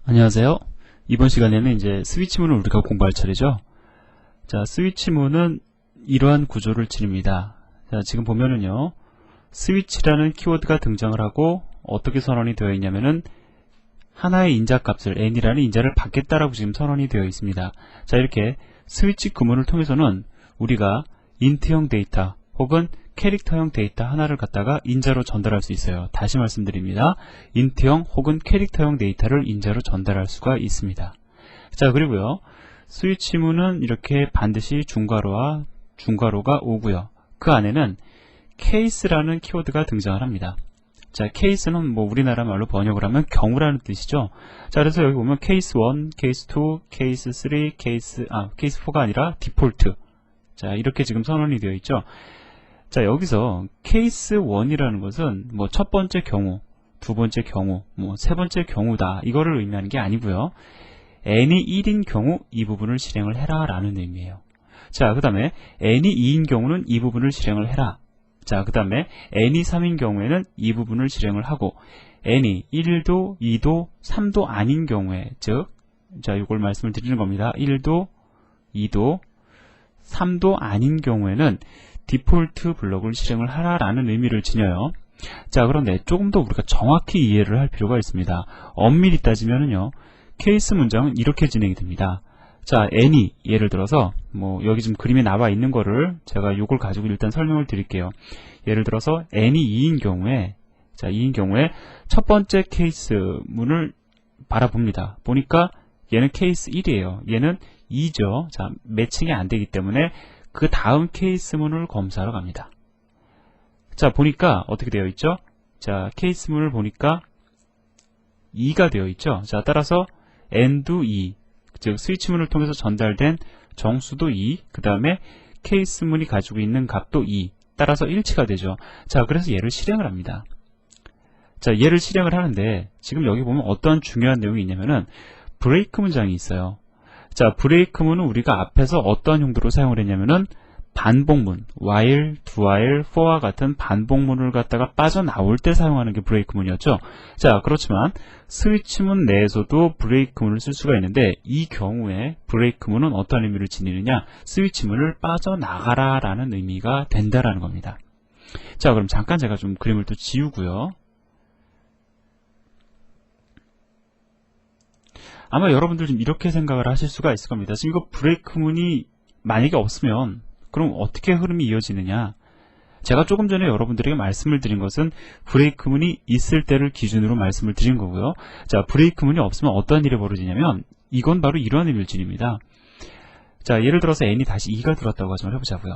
안녕하세요. 이번 시간에는 이제 스위치문을 우리가 공부할 차례죠. 자, 스위치문은 이러한 구조를 지닙니다. 자, 지금 보면은요, 스위치라는 키워드가 등장을 하고 어떻게 선언이 되어 있냐면은 하나의 인자값을 n이라는 인자를 받겠다라고 지금 선언이 되어 있습니다. 자, 이렇게 스위치 구문을 통해서는 우리가 인트형 데이터 혹은 캐릭터형 데이터 하나를 갖다가 인자로 전달할 수 있어요. 다시 말씀드립니다. 인트형 혹은 캐릭터형 데이터를 인자로 전달할 수가 있습니다. 자, 그리고요, 스위치문은 이렇게 반드시 중괄호와 중괄호가 오고요. 그 안에는 케이스라는 키워드가 등장을 합니다. 자, 케이스는 뭐 우리나라 말로 번역을 하면 경우라는 뜻이죠. 자, 그래서 여기 보면 케이스 1, 케이스 2, 케이스 3, 케이스 4가 아니라 디폴트. 자, 이렇게 지금 선언이 되어 있죠. 자, 여기서 케이스 1이라는 것은 뭐 첫 번째 경우, 두 번째 경우, 뭐 세 번째 경우다, 이거를 의미하는 게 아니고요. n이 1인 경우 이 부분을 실행을 해라 라는 의미예요. 자, 그 다음에 n이 2인 경우는 이 부분을 실행을 해라. 자, 그 다음에 n이 3인 경우에는 이 부분을 실행을 하고, n이 1도, 2도, 3도 아닌 경우에, 즉, 자, 이걸 말씀을 드리는 겁니다. 1도, 2도, 3도 아닌 경우에는 디폴트 블럭을 실행을 하라라는 의미를 지녀요. 자, 그런데 조금 더 우리가 정확히 이해를 할 필요가 있습니다. 엄밀히 따지면은요, 케이스 문장은 이렇게 진행이 됩니다. 자, n이 예를 들어서 뭐 여기 지금 그림에 나와 있는 거를 제가 이걸 가지고 일단 설명을 드릴게요. 예를 들어서 n이 2인 경우에, 자, 2인 경우에 첫 번째 케이스 문을 바라봅니다. 보니까 얘는 케이스 1이에요. 얘는 2죠. 자, 매칭이 안 되기 때문에 그 다음 케이스문을 검사하러 갑니다. 자, 보니까 어떻게 되어 있죠? 자, 케이스문을 보니까 2가 되어 있죠. 자, 따라서 n도 2, 즉 스위치문을 통해서 전달된 정수도 2, 그 다음에 케이스문이 가지고 있는 값도 2, 따라서 일치가 되죠. 자, 그래서 얘를 실행을 합니다. 자, 얘를 실행을 하는데 지금 여기 보면 어떠한 중요한 내용이 있냐면은 브레이크 문장이 있어요. 자, 브레이크문은 우리가 앞에서 어떠한 용도로 사용을 했냐면은 반복문, while, do while, for와 같은 반복문을 갖다가 빠져나올 때 사용하는 게 브레이크문이었죠. 자, 그렇지만 스위치문 내에서도 브레이크문을 쓸 수가 있는데 이 경우에 브레이크문은 어떤 의미를 지니느냐? 스위치문을 빠져나가라 라는 의미가 된다라는 겁니다. 자, 그럼 잠깐 제가 좀 그림을 또 지우고요. 아마 여러분들 좀 이렇게 생각을 하실 수가 있을 겁니다. 지금 이거 브레이크문이 만약에 없으면 그럼 어떻게 흐름이 이어지느냐? 제가 조금 전에 여러분들에게 말씀을 드린 것은 브레이크문이 있을 때를 기준으로 말씀을 드린 거고요. 자, 브레이크문이 없으면 어떤 일이 벌어지냐면 이건 바로 이러한 의미를 지닙니다. 자, 예를 들어서 n이 다시 2가 들어왔다고 가정을 해보자고요.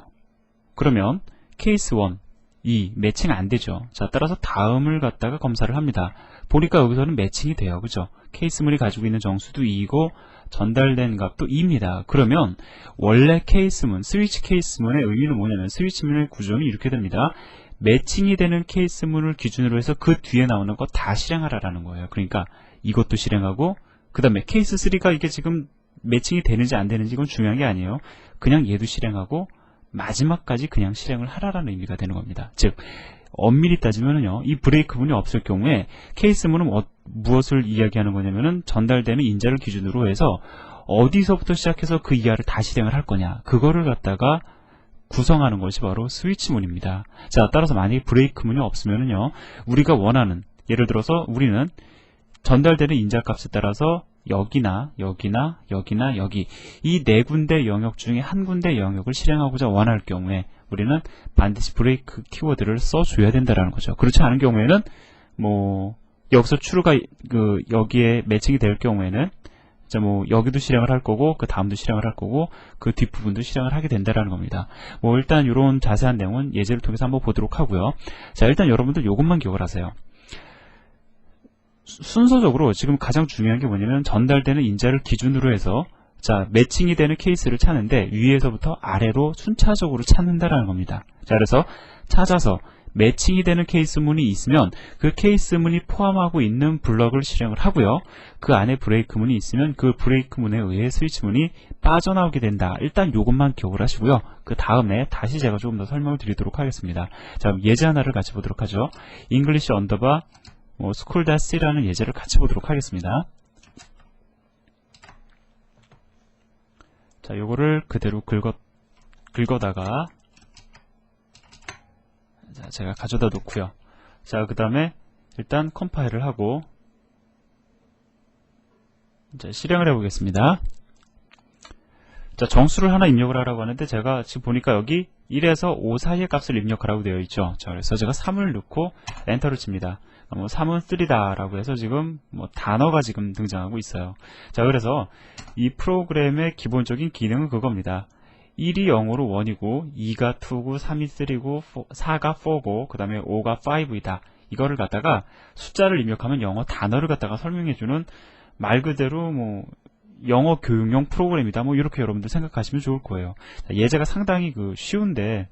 그러면 케이스 1, 2 매칭 안 되죠. 자, 따라서 다음을 갖다가 검사를 합니다. 보니까 여기서는 매칭이 돼요. 그죠? 케이스문이 가지고 있는 정수도 2이고 전달된 값도 2입니다. 그러면 원래 케이스문, 스위치 케이스문의 의미는 뭐냐면 스위치문의 구조는 이렇게 됩니다. 매칭이 되는 케이스문을 기준으로 해서 그 뒤에 나오는 거 다 실행하라라는 거예요. 그러니까 이것도 실행하고 그 다음에 케이스 3가 이게 지금 매칭이 되는지 안 되는지 이건 중요한 게 아니에요. 그냥 얘도 실행하고 마지막까지 그냥 실행을 하라라는 의미가 되는 겁니다. 즉 엄밀히 따지면은요, 이 브레이크문이 없을 경우에 케이스문은 무엇을 이야기하는 거냐면은 전달되는 인자를 기준으로 해서 어디서부터 시작해서 그 이하를 다 실행을 할 거냐, 그거를 갖다가 구성하는 것이 바로 스위치문입니다. 자, 따라서 만약에 브레이크문이 없으면은요, 우리가 원하는, 예를 들어서 우리는 전달되는 인자값에 따라서 여기나 여기나 여기나 여기 이 네 군데 영역 중에 한 군데 영역을 실행하고자 원할 경우에 우리는 반드시 브레이크 키워드를 써줘야 된다라는 거죠. 그렇지 않은 경우에는 뭐 여기서 추루가 여기에 매칭이 될 경우에는 뭐 여기도 실행을 할 거고 그 다음도 실행을 할 거고 그 뒷부분도 실행을 하게 된다라는 겁니다. 뭐 일단 이런 자세한 내용은 예제를 통해서 한번 보도록 하고요. 자, 일단 여러분들 이것만 기억을 하세요. 순서적으로 지금 가장 중요한 게 뭐냐면 전달되는 인자를 기준으로 해서 자, 매칭이 되는 케이스를 찾는데 위에서부터 아래로 순차적으로 찾는다라는 겁니다. 자, 그래서 찾아서 매칭이 되는 케이스문이 있으면 그 케이스문이 포함하고 있는 블럭을 실행을 하고요. 그 안에 브레이크문이 있으면 그 브레이크문에 의해 스위치문이 빠져나오게 된다. 일단 이것만 기억을 하시고요. 그 다음에 다시 제가 조금 더 설명을 드리도록 하겠습니다. 자, 예제 하나를 같이 보도록 하죠. English_school-c라는 예제를 같이 보도록 하겠습니다. 자, 요거를 그대로 긁어다가 자, 제가 가져다 놓고요. 자, 그 다음에 일단 컴파일을 하고 이제 실행을 해보겠습니다. 자, 정수를 하나 입력을 하라고 하는데 제가 지금 보니까 여기 1에서 5 사이의 값을 입력하라고 되어 있죠. 자, 그래서 제가 3을 넣고 엔터를 칩니다. 3은 3다 라고 해서 지금 단어가 지금 등장하고 있어요. 자, 그래서 이 프로그램의 기본적인 기능은 그겁니다. 1이 0으로 1이고 2가 2고 3이 3고 4가 4고 그 다음에 5가 5이다. 이거를 갖다가 숫자를 입력하면 영어 단어를 갖다가 설명해주는 말 그대로 영어 교육용 프로그램이다. 이렇게 여러분들 생각하시면 좋을 거예요. 예제가 상당히 쉬운데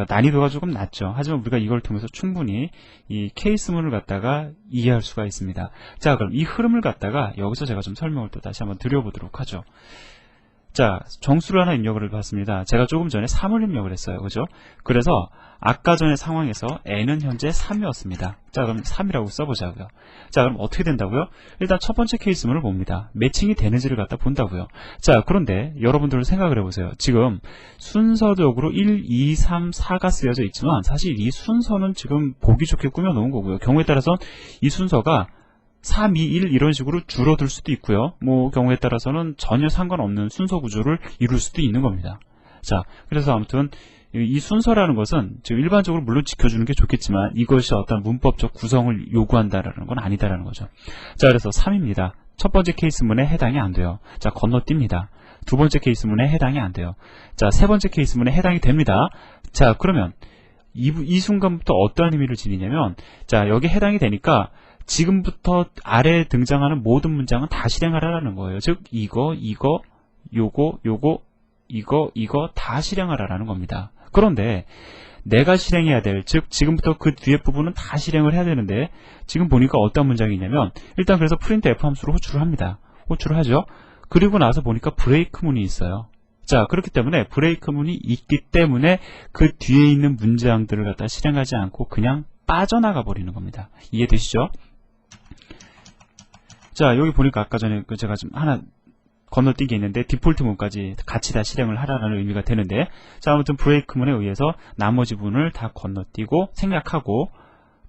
난이도가 조금 낮죠. 하지만 우리가 이걸 통해서 충분히 이 케이스문을 갖다가 이해할 수가 있습니다. 자, 그럼 이 흐름을 갖다가 여기서 제가 좀 설명을 또 다시 한번 드려보도록 하죠. 자, 정수를 하나 입력을 해봤습니다. 제가 조금 전에 3을 입력을 했어요. 그죠? 그래서 아까 전의 상황에서 n은 현재 3이었습니다. 자, 그럼 3이라고 써보자고요. 자, 그럼 어떻게 된다고요? 일단 첫 번째 케이스문을 봅니다. 매칭이 되는지를 갖다 본다고요. 자, 그런데 여러분들 생각을 해보세요. 지금 순서적으로 1, 2, 3, 4가 쓰여져 있지만 사실 이 순서는 지금 보기 좋게 꾸며놓은 거고요. 경우에 따라서는 이 순서가 3, 2, 1 이런 식으로 줄어들 수도 있고요. 경우에 따라서는 전혀 상관없는 순서 구조를 이룰 수도 있는 겁니다. 자, 그래서 아무튼 이 순서라는 것은 지금 일반적으로 물론 지켜주는 게 좋겠지만 이것이 어떤 문법적 구성을 요구한다라는 건 아니다라는 거죠. 자, 그래서 3입니다. 첫 번째 케이스문에 해당이 안 돼요. 자, 건너뜁니다. 두 번째 케이스문에 해당이 안 돼요. 자, 세 번째 케이스문에 해당이 됩니다. 자, 그러면 이 순간부터 어떠한 의미를 지니냐면, 자, 여기 해당이 되니까 지금부터 아래에 등장하는 모든 문장은 다 실행하라는 거예요. 즉 이거, 요거, 이거 다 실행하라는 겁니다. 그런데 내가 실행해야 될, 즉 지금부터 그 뒤에 부분은 다 실행을 해야 되는데 지금 보니까 어떤 문장이 있냐면 일단 그래서 printf 함수로 호출을 합니다. 호출을 하죠. 그리고 나서 보니까 브레이크 문이 있어요. 자, 그렇기 때문에 브레이크 문이 있기 때문에 그 뒤에 있는 문장들을 갖다 실행하지 않고 그냥 빠져나가 버리는 겁니다. 이해되시죠? 자, 여기 보니까 아까 전에 제가 좀 하나 건너뛰기 했는데 디폴트 문까지 같이 다 실행을 하라는 의미가 되는데, 자, 아무튼 브레이크 문에 의해서 나머지 문을 다 건너뛰고 생략하고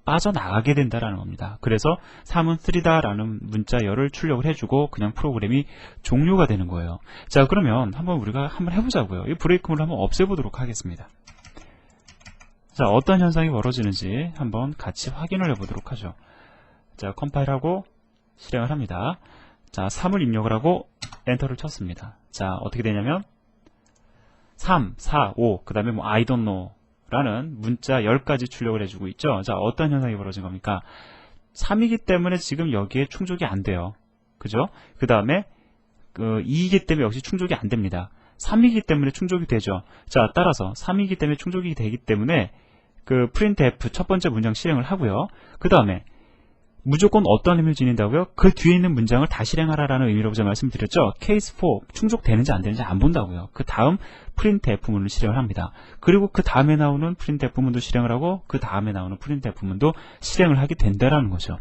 빠져나가게 된다라는 겁니다. 그래서 3은 3다 라는 문자열을 출력을 해주고 그냥 프로그램이 종료가 되는 거예요. 자, 그러면 우리가 한번 해보자고요. 이 브레이크 문을 한번 없애보도록 하겠습니다. 자, 어떤 현상이 벌어지는지 한번 같이 확인을 해보도록 하죠. 자, 컴파일하고 실행을 합니다. 자, 3을 입력을 하고 엔터를 쳤습니다. 자, 어떻게 되냐면 3, 4, 5, 그 다음에 I don't know 라는 문자 10가지 출력을 해주고 있죠. 자, 어떤 현상이 벌어진 겁니까? 3이기 때문에 지금 여기에 충족이 안 돼요. 그죠? 그 다음에 2이기 때문에 역시 충족이 안 됩니다. 3이기 때문에 충족이 되죠. 자, 따라서 3이기 때문에 충족이 되기 때문에 그 printf 첫 번째 문장 실행을 하고요. 그 다음에 무조건 어떤 의미를 지닌다고요? 그 뒤에 있는 문장을 다 실행하라는 의미라고 제가 말씀드렸죠. 케이스 4 충족되는지 안 되는지 안 본다고요. 그 다음 printf 문을 실행을 합니다. 그리고 그 다음에 나오는 printf 문도 실행을 하고 그 다음에 나오는 printf 문도 실행을 하게 된다라는 거죠.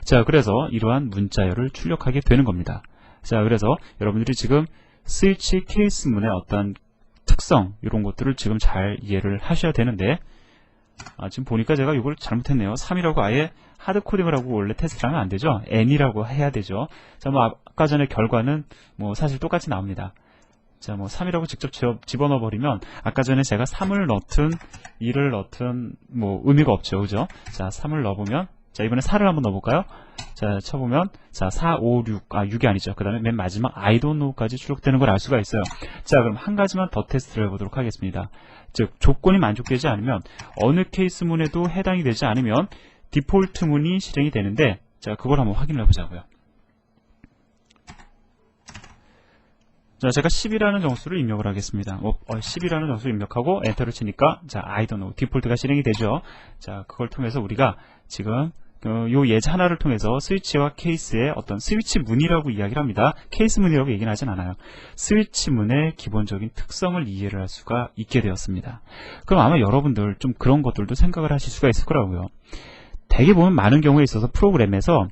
자, 그래서 이러한 문자열을 출력하게 되는 겁니다. 자, 그래서 여러분들이 지금 스위치 케이스 문의 어떤 특성 이런 것들을 지금 잘 이해를 하셔야 되는데, 지금 보니까 제가 이걸 잘못했네요. 3이라고 아예 하드코딩을 하고 원래 테스트를 하면 안 되죠. n이라고 해야 되죠. 자, 아까 전에 결과는 사실 똑같이 나옵니다. 자, 3이라고 직접 집어넣어 버리면 아까 전에 제가 3을 넣든 2를 넣든 의미가 없죠. 그죠? 자, 3을 넣어보면, 자, 이번에 4를 한번 넣어볼까요? 자, 쳐보면, 자, 4, 5, 6, 6이 아니죠. 그 다음에 맨 마지막 I don't know까지 출력되는 걸 알 수가 있어요. 자, 그럼 한 가지만 더 테스트를 해보도록 하겠습니다. 즉, 조건이 만족되지 않으면, 어느 케이스 문에도 해당이 되지 않으면, 디폴트 문이 실행이 되는데, 자, 그걸 한번 확인을 해보자고요. 자, 제가 10이라는 정수를 입력을 하겠습니다. 10이라는 정수를 입력하고 엔터를 치니까, 자, I don't know, 디폴트가 실행이 되죠. 자, 그걸 통해서 우리가 지금 요 예제 하나를 통해서 스위치와 케이스의 어떤 스위치 문이라고 이야기를 합니다. 케이스 문이라고 얘기는 하진 않아요. 스위치 문의 기본적인 특성을 이해를 할 수가 있게 되었습니다. 그럼 아마 여러분들 좀 그런 것들도 생각을 하실 수가 있을 거라고요. 대개 보면 많은 경우에 있어서 프로그램에서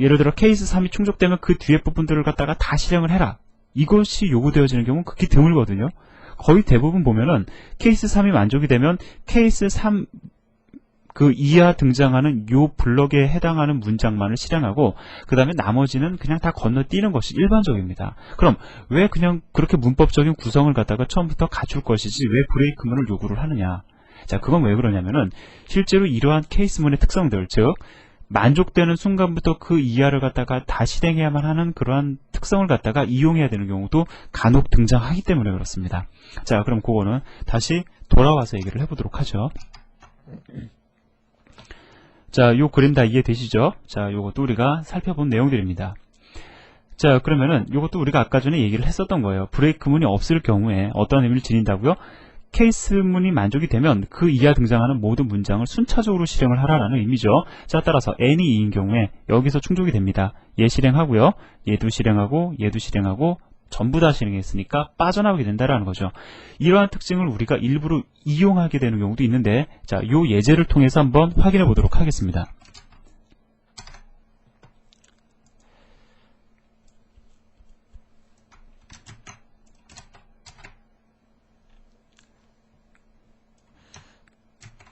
예를 들어 케이스 3이 충족되면 그 뒤에 부분들을 갖다가 다 실행을 해라, 이것이 요구되어지는 경우는 극히 드물거든요. 거의 대부분 보면은 케이스 3이 만족이 되면 케이스 3 그 이하 등장하는 요 블럭에 해당하는 문장만을 실행하고 그 다음에 나머지는 그냥 다 건너뛰는 것이 일반적입니다. 그럼 왜 그냥 그렇게 문법적인 구성을 갖다가 처음부터 갖출 것이지 왜 브레이크문을 요구를 하느냐. 자, 그건 왜 그러냐면은 실제로 이러한 케이스문의 특성들, 즉 만족되는 순간부터 그 이하를 갖다가 다 실행해야만 하는 그러한 특성을 갖다가 이용해야 되는 경우도 간혹 등장하기 때문에 그렇습니다. 자, 그럼 그거는 다시 돌아와서 얘기를 해보도록 하죠. 자, 요 그림 다 이해되시죠? 자, 요것도 우리가 살펴본 내용들입니다. 자, 그러면은 요것도 우리가 아까 전에 얘기를 했었던 거예요. 브레이크문이 없을 경우에 어떤 의미를 지닌다고요? 케이스문이 만족이 되면 그 이하 등장하는 모든 문장을 순차적으로 실행을 하라는 의미죠. 자, 따라서 n이 2인 경우에 여기서 충족이 됩니다. 얘 실행하고요. 얘도 실행하고 얘도 실행하고 전부 다 실행했으니까 빠져나오게 된다라는 거죠. 이러한 특징을 우리가 일부러 이용하게 되는 경우도 있는데, 자, 요 예제를 통해서 한번 확인해 보도록 하겠습니다.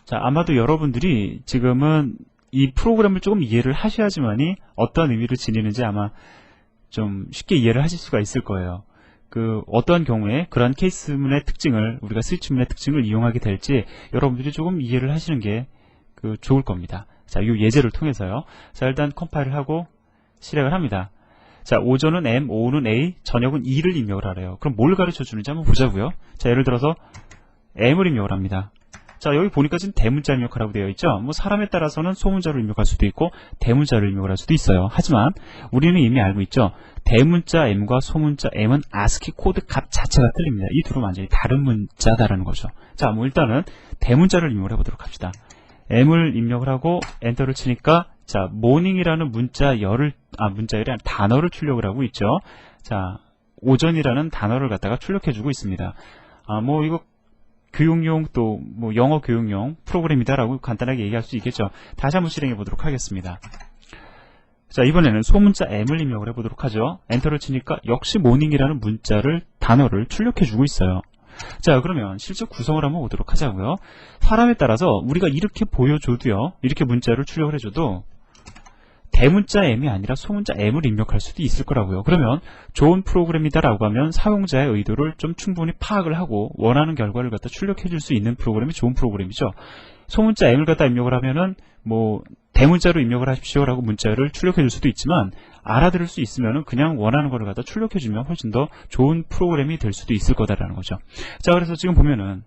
자, 아마도 여러분들이 지금은 이 프로그램을 조금 이해를 하셔야지만이 어떤 의미를 지니는지 아마 좀 쉽게 이해를 하실 수가 있을 거예요. 그 어떠한 경우에 그러한 케이스문의 특징을 우리가 스위치문의 특징을 이용하게 될지 여러분들이 조금 이해를 하시는 게 좋을 겁니다. 자, 이 예제를 통해서요. 자, 일단 컴파일을 하고 실행을 합니다. 자, 오전은 M, 오후는 A, 저녁은 E를 입력을 하래요. 그럼 뭘 가르쳐 주는지 한번 보자고요. 자, 예를 들어서 M을 입력을 합니다. 자, 여기 보니까 지금 대문자 입력하라고 되어 있죠. 뭐 사람에 따라서는 소문자를 입력할 수도 있고 대문자를 입력을 할 수도 있어요. 하지만 우리는 이미 알고 있죠. 대문자 M과 소문자 M은 ASCII 코드 값 자체가 틀립니다. 이 둘은 완전히 다른 문자다라는 거죠. 자, 뭐 일단은 대문자를 입력을 해보도록 합시다. M을 입력을 하고 엔터를 치니까 자, morning이라는 문자열이 아니라 단어를 출력을 하고 있죠. 자, 오전이라는 단어를 갖다가 출력해주고 있습니다. 뭐 이거 교육용 또 뭐 영어 교육용 프로그램이다라고 간단하게 얘기할 수 있겠죠. 다시 한번 실행해 보도록 하겠습니다. 자, 이번에는 소문자 M을 입력을 해보도록 하죠. 엔터를 치니까 역시 morning이라는 문자를 단어를 출력해 주고 있어요. 자, 그러면 실제 구성을 한번 보도록 하자고요. 사람에 따라서 우리가 이렇게 보여줘도요, 이렇게 문자를 출력을 해줘도 대문자 M이 아니라 소문자 M을 입력할 수도 있을 거라고요. 그러면 좋은 프로그램이다라고 하면 사용자의 의도를 좀 충분히 파악을 하고 원하는 결과를 갖다 출력해 줄 수 있는 프로그램이 좋은 프로그램이죠. 소문자 M을 갖다 입력을 하면은 뭐 대문자로 입력을 하십시오라고 문자를 출력해 줄 수도 있지만 알아들을 수 있으면은 그냥 원하는 거를 갖다 출력해 주면 훨씬 더 좋은 프로그램이 될 수도 있을 거다라는 거죠. 자, 그래서 지금 보면은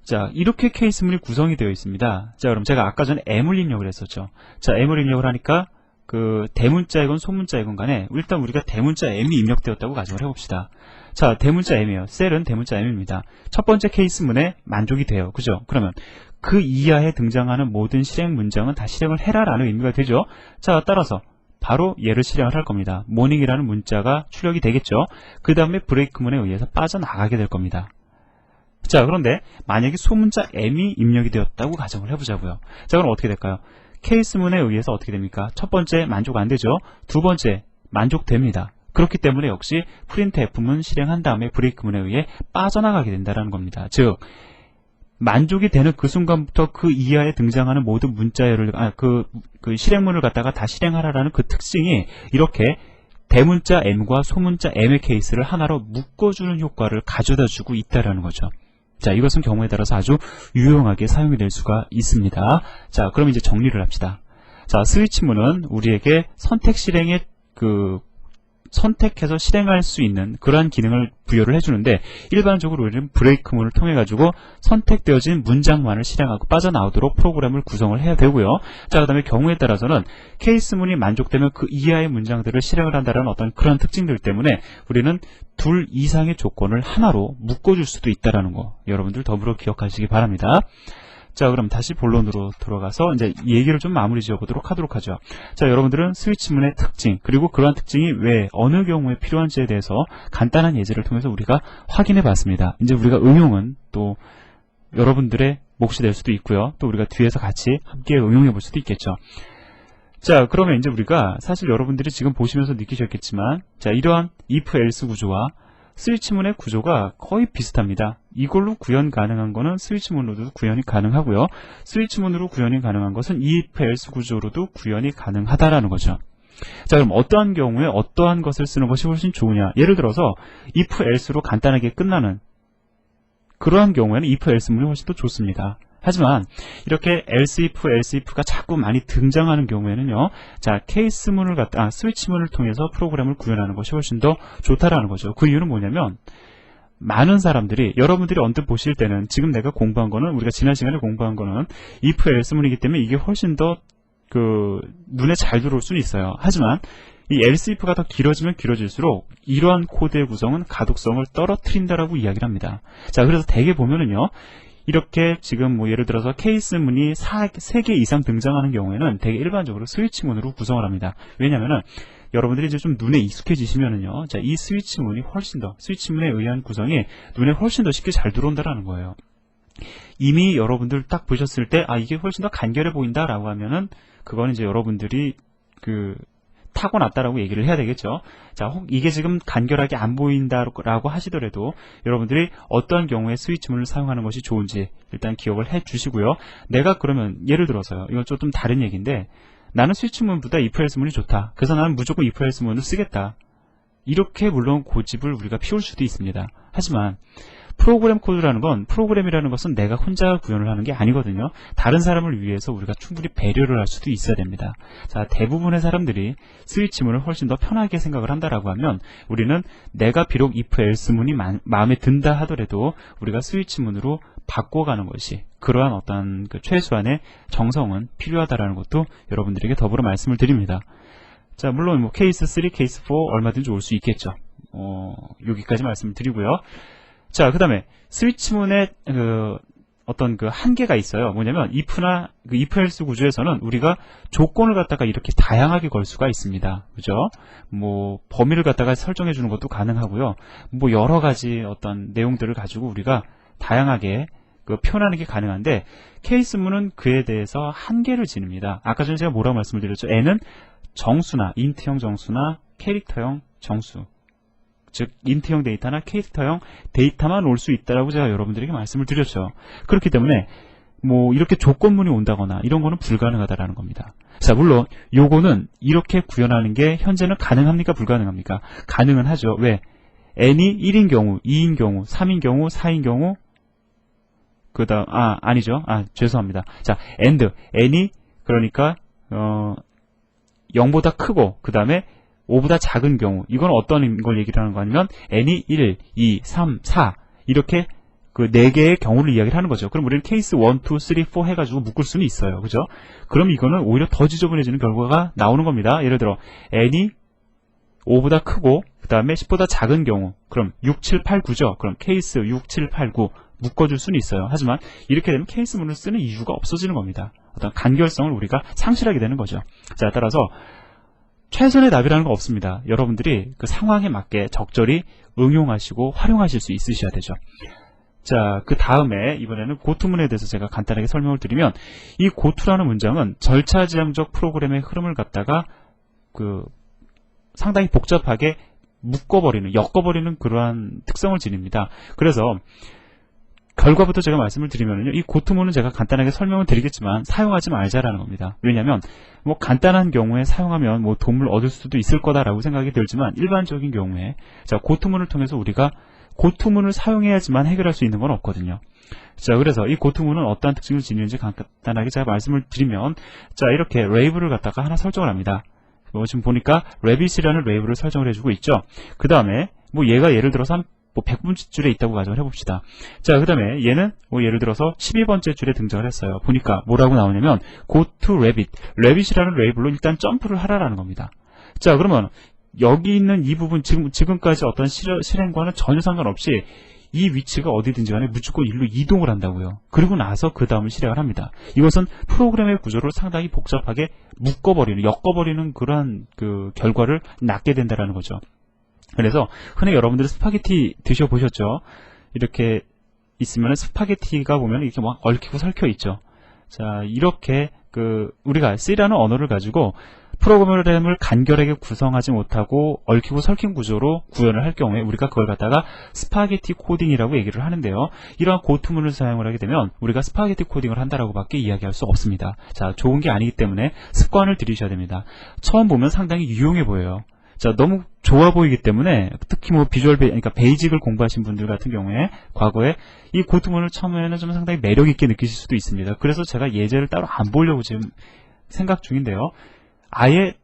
자, 이렇게 케이스문이 구성이 되어 있습니다. 자, 그럼 제가 아까 전에 M을 입력을 했었죠. 자, M을 입력을 하니까 그 대문자이건 소문자이건 간에 일단 우리가 대문자 M이 입력되었다고 가정을 해봅시다. 자, 대문자 M이에요. 셀은 대문자 M입니다. 첫 번째 케이스문에 만족이 돼요. 그죠? 그러면 그 이하에 등장하는 모든 실행 문장은 다 실행을 해라라는 의미가 되죠. 자, 따라서 바로 얘를 실행을 할 겁니다. morning이라는 문자가 출력이 되겠죠. 그 다음에 브레이크문에 의해서 빠져나가게 될 겁니다. 자, 그런데 만약에 소문자 M이 입력이 되었다고 가정을 해보자고요. 자, 그럼 어떻게 될까요? 케이스문에 의해서 어떻게 됩니까? 첫 번째 만족 안 되죠. 두 번째 만족됩니다. 그렇기 때문에 역시 printf문 실행한 다음에 브레이크문에 의해 빠져나가게 된다는 겁니다. 즉 만족이 되는 그 순간부터 그 이하에 등장하는 모든 문자열을 그 실행문을 갖다가 다 실행하라라는 그 특징이 이렇게 대문자 M과 소문자 M의 케이스를 하나로 묶어주는 효과를 가져다주고 있다라는 거죠. 자, 이것은 경우에 따라서 아주 유용하게 사용이 될 수가 있습니다. 자, 그럼 이제 정리를 합시다. 자, 스위치문은 우리에게 선택 실행의 선택해서 실행할 수 있는 그러한 기능을 부여를 해주는데 일반적으로 우리는 브레이크문을 통해 가지고 선택되어진 문장만을 실행하고 빠져나오도록 프로그램을 구성을 해야 되고요. 자, 그 다음에 경우에 따라서는 케이스문이 만족되면 그 이하의 문장들을 실행을 한다는 어떤 그런 특징들 때문에 우리는 둘 이상의 조건을 하나로 묶어줄 수도 있다는 거 여러분들 더불어 기억하시기 바랍니다. 자, 그럼 다시 본론으로 들어가서 이제 얘기를 좀 마무리 지어보도록 하도록 하죠. 자, 여러분들은 스위치문의 특징, 그리고 그러한 특징이 왜 어느 경우에 필요한지에 대해서 간단한 예제를 통해서 우리가 확인해 봤습니다. 이제 우리가 응용은 또 여러분들의 몫이 될 수도 있고요. 또 우리가 뒤에서 같이 함께 응용해 볼 수도 있겠죠. 자, 그러면 이제 우리가 사실 여러분들이 지금 보시면서 느끼셨겠지만, 자, 이러한 if else 구조와 스위치문의 구조가 거의 비슷합니다. 이걸로 구현 가능한 거는 스위치문으로도 구현이 가능하고요. 스위치문으로 구현이 가능한 것은 if else 구조로도 구현이 가능하다라는 거죠. 자, 그럼 어떠한 경우에 어떠한 것을 쓰는 것이 훨씬 좋으냐? 예를 들어서 if else로 간단하게 끝나는 그러한 경우에는 if else문이 훨씬 더 좋습니다. 하지만 이렇게 else if가 자꾸 많이 등장하는 경우에는요, 자, 케이스문을 스위치문을 통해서 프로그램을 구현하는 것이 훨씬 더 좋다라는 거죠. 그 이유는 뭐냐면, 많은 사람들이, 여러분들이 언뜻 보실 때는, 지금 내가 공부한 거는, 우리가 지난 시간에 공부한 거는 if else문이기 때문에 이게 훨씬 더 눈에 잘 들어올 수는 있어요. 하지만 이 else if가 더 길어지면 길어질수록 이러한 코드의 구성은 가독성을 떨어뜨린다라고 이야기를 합니다. 자, 그래서 대개 보면은요, 이렇게 지금 뭐 예를 들어서 케이스문이 3개 이상 등장하는 경우에는 되게 일반적으로 스위치문으로 구성을 합니다. 왜냐면은 여러분들이 이제 좀 눈에 익숙해지시면은요, 자, 이 스위치문이 훨씬 더, 스위치문에 의한 구성이 눈에 훨씬 더 쉽게 잘 들어온다라는 거예요. 이미 여러분들 딱 보셨을 때, 아, 이게 훨씬 더 간결해 보인다라고 하면은, 그거는 이제 여러분들이 타고났다라고 얘기를 해야 되겠죠. 자, 이게 지금 간결하게 안 보인다라고 하시더라도 여러분들이 어떠한 경우에 스위치문을 사용하는 것이 좋은지 일단 기억을 해 주시고요. 내가 그러면 예를 들어서요, 이건 좀 다른 얘기인데, 나는 스위치문보다 if else문이 좋다. 그래서 나는 무조건 if else문을 쓰겠다. 이렇게 물론 고집을 우리가 피울 수도 있습니다. 하지만 프로그램 코드라는 건, 프로그램이라는 것은 내가 혼자 구현을 하는 게 아니거든요. 다른 사람을 위해서 우리가 충분히 배려를 할 수도 있어야 됩니다. 자, 대부분의 사람들이 스위치문을 훨씬 더 편하게 생각을 한다라고 하면, 우리는 내가 비록 if else문이 마음에 든다 하더라도 우리가 스위치문으로 바꿔가는 것이, 그러한 어떤 최소한의 정성은 필요하다라는 것도 여러분들에게 더불어 말씀을 드립니다. 자, 물론 뭐 케이스 3, 케이스 4 얼마든지 올 수 있겠죠. 여기까지 말씀을 드리고요. 자, 그 다음에 스위치문의 어떤 한계가 있어요. 뭐냐면 if else 구조에서는 우리가 조건을 갖다가 이렇게 다양하게 걸 수가 있습니다. 그죠? 뭐 범위를 갖다가 설정해 주는 것도 가능하고요. 뭐 여러 가지 어떤 내용들을 가지고 우리가 다양하게 표현하는 게 가능한데, 케이스문은 그에 대해서 한계를 지닙니다. 아까 전에 제가 뭐라고 말씀을 드렸죠? n은 정수나 인트형 정수나 캐릭터형 정수, 즉 인트형 데이터나 캐릭터형 데이터만 올 수 있다라고 제가 여러분들에게 말씀을 드렸죠. 그렇기 때문에 뭐 이렇게 조건문이 온다거나 이런 거는 불가능하다라는 겁니다. 자, 물론 요거는 이렇게 구현하는 게 현재는 가능합니까? 불가능합니까? 가능은 하죠. 왜? n이 1인 경우, 2인 경우, 3인 경우, 4인 경우, 아니죠. 죄송합니다. 자, n이 그러니까 0보다 크고 그 다음에 5보다 작은 경우, 이건 어떤 걸 얘기를 하는 거 아니면 n이 1, 2, 3, 4 이렇게 4개의 경우를 이야기를 하는 거죠. 그럼 우리는 케이스 1, 2, 3, 4 해가지고 묶을 수는 있어요. 그죠? 그럼 이거는 오히려 더 지저분해지는 결과가 나오는 겁니다. 예를 들어 n이 5보다 크고 그 다음에 10보다 작은 경우, 그럼 6, 7, 8, 9죠. 그럼 케이스 6, 7, 8, 9 묶어줄 수는 있어요. 하지만 이렇게 되면 케이스문을 쓰는 이유가 없어지는 겁니다. 어떤 간결성을 우리가 상실하게 되는 거죠. 자, 따라서 최선의 답이라는 거 없습니다. 여러분들이 그 상황에 맞게 적절히 응용하시고 활용하실 수 있으셔야 되죠. 자, 그 다음에 이번에는 고투문에 대해서 제가 간단하게 설명을 드리면, 이 고투라는 문장은 절차지향적 프로그램의 흐름을 갖다가 상당히 복잡하게 묶어버리는, 엮어버리는 그러한 특성을 지닙니다. 그래서 결과부터 제가 말씀을 드리면요, 이 고투문은 제가 간단하게 설명을 드리겠지만 사용하지 말자라는 겁니다. 왜냐하면 뭐 간단한 경우에 사용하면 뭐 도움을 얻을 수도 있을 거다라고 생각이 들지만, 일반적인 경우에 자, 고투문을 통해서 우리가 고투문을 사용해야지만 해결할 수 있는 건 없거든요. 자, 그래서 이 고투문은 어떠한 특징을 지니는지 간단하게 제가 말씀을 드리면, 자, 이렇게 레이블을 갖다가 하나 설정을 합니다. 지금 보니까 rabbit이라는 레이블을 설정을 해주고 있죠. 그 다음에 뭐 얘가 예를 들어서 100번째 줄에 있다고 가정을 해봅시다. 자, 그 다음에 얘는 뭐 예를 들어서 12번째 줄에 등장을 했어요. 보니까 뭐라고 나오냐면 go to rabbit, rabbit이라는 레이블로 일단 점프를 하라라는 겁니다. 자, 그러면 여기 있는 이 부분, 지금까지 어떤 실행과는 전혀 상관없이 이 위치가 어디든지 간에 무조건 일로 이동을 한다고요. 그리고 나서 그 다음을 실행을 합니다. 이것은 프로그램의 구조를 상당히 복잡하게 묶어버리는, 엮어버리는 그러한 결과를 낳게 된다는 거죠. 그래서 흔히 여러분들이 스파게티 드셔보셨죠? 이렇게 있으면 스파게티가 보면 이렇게 막 얽히고 설켜 있죠. 자, 이렇게 우리가 C라는 언어를 가지고 프로그램을 간결하게 구성하지 못하고 얽히고 설킨 구조로 구현을 할 경우에 우리가 그걸 갖다가 스파게티 코딩이라고 얘기를 하는데요. 이러한 고투문을 사용을 하게 되면 우리가 스파게티 코딩을 한다라고 밖에 이야기할 수 없습니다. 자, 좋은 게 아니기 때문에 습관을 들이셔야 됩니다. 처음 보면 상당히 유용해 보여요. 자, 너무 좋아 보이기 때문에 특히 뭐 그러니까 베이직을 공부하신 분들 같은 경우에 과거에 이 고투문을 처음에는 좀 상당히 매력 있게 느끼실 수도 있습니다. 그래서 제가 예제를 따로 안 보려고 지금 생각 중인데요. 아예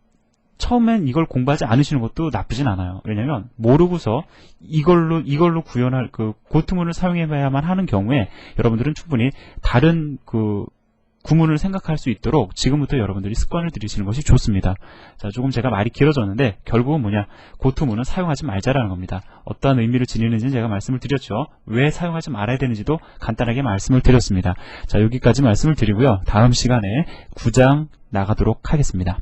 처음엔 이걸 공부하지 않으시는 것도 나쁘진 않아요. 왜냐면 모르고서 이걸로 구현할 고투문을 사용해야만 하는 경우에 여러분들은 충분히 다른 구문을 생각할 수 있도록 지금부터 여러분들이 습관을 들이시는 것이 좋습니다. 자, 조금 제가 말이 길어졌는데 결국은 뭐냐, 고투문은 사용하지 말자라는 겁니다. 어떠한 의미를 지니는지는 제가 말씀을 드렸죠. 왜 사용하지 말아야 되는지도 간단하게 말씀을 드렸습니다. 자, 여기까지 말씀을 드리고요. 다음 시간에 9장 나가도록 하겠습니다.